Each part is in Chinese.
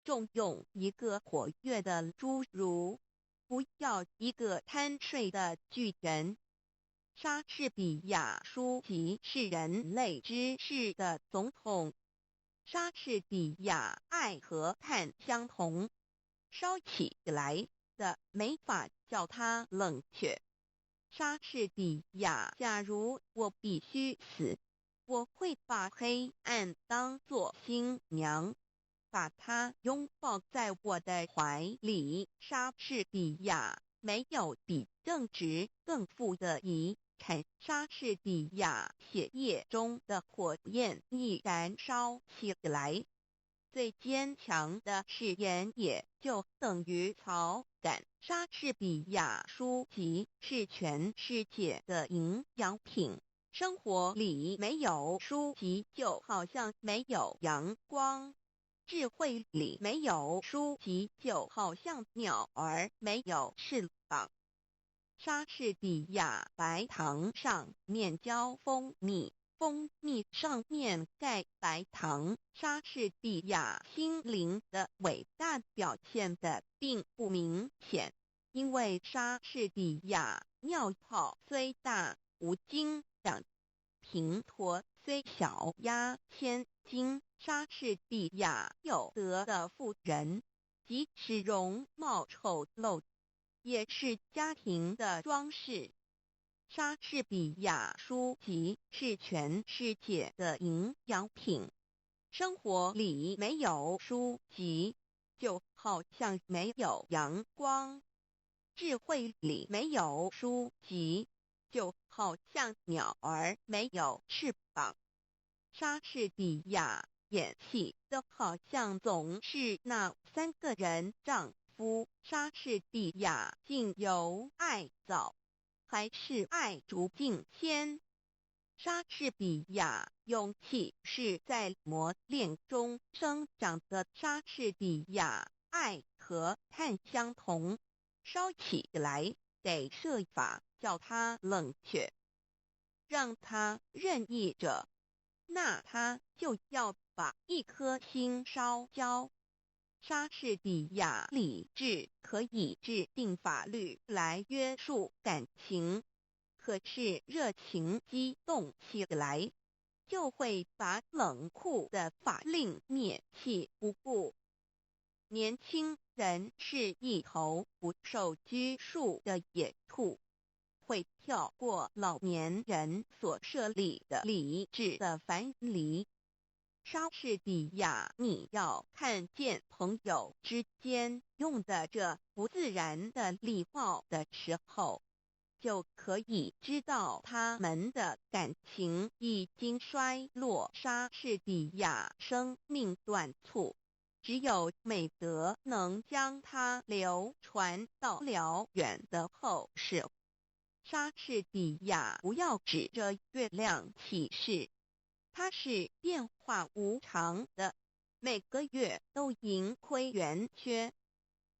重用一个活跃的侏儒，不要一个贪睡的巨人。莎士比亚书籍是人类知识的总统。莎士比亚爱和炭相同，烧起来的没法叫它冷却。莎士比亚，假如我必须死，我会把黑暗当作新娘，把它拥抱在我的怀里。莎士比亚没有比正直更富的遗产。莎士比亚血液中的火焰已燃烧起来，最坚强的誓言也就等于草杆。莎士比亚书籍是全世界的营养品。生活里没有书籍，就好像没有阳光；智慧里没有书籍，就好像鸟儿没有翅膀。莎士比亚白糖上面浇蜂蜜，蜂蜜上面盖白糖。莎士比亚心灵的伟大表现的并不明显，因为莎士比亚尿泡虽大无精长，平驼虽小压千斤。莎士比亚有德的妇人，即使容貌丑陋，也是家庭的装饰。莎士比亚书籍是全世界的营养品。生活里没有书籍，就好像没有阳光；智慧里没有书籍，就好像鸟儿没有翅膀。莎士比亚演戏的好像总是那3个人丈夫。莎士比亚竟有爱枣，还是爱竹敬天。莎士比亚勇气是在磨练中生长的。莎士比亚爱和炭相同，烧起来得设法叫它冷却，让它任意着，那他就要把一颗心烧焦。莎士比亚理智可以制定法律来约束感情，可是热情激动起来，就会把冷酷的法令灭弃不顾。年轻人是一头不受拘束的野兔，会跳过老年人所设立的理智的樊篱。莎士比亚，你要看见朋友之间用的这不自然的礼貌的时候，就可以知道他们的感情已经衰落。莎士比亚生命短促，只有美德能将它流传到辽远的后世。莎士比亚不要指着月亮起誓，它是变化无常的，每个月都盈亏圆缺。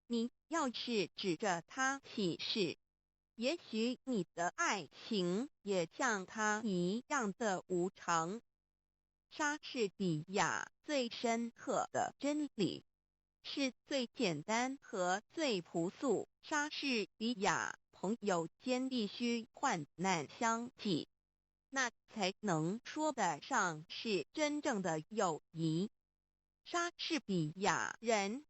你要是指着它起誓，也许你的爱情也像它一样的无常。莎士比亚最深刻的真理是最简单和最朴素。莎士比亚朋友间必须患难相济，那才能说得上是真正的友谊。莎士比亚人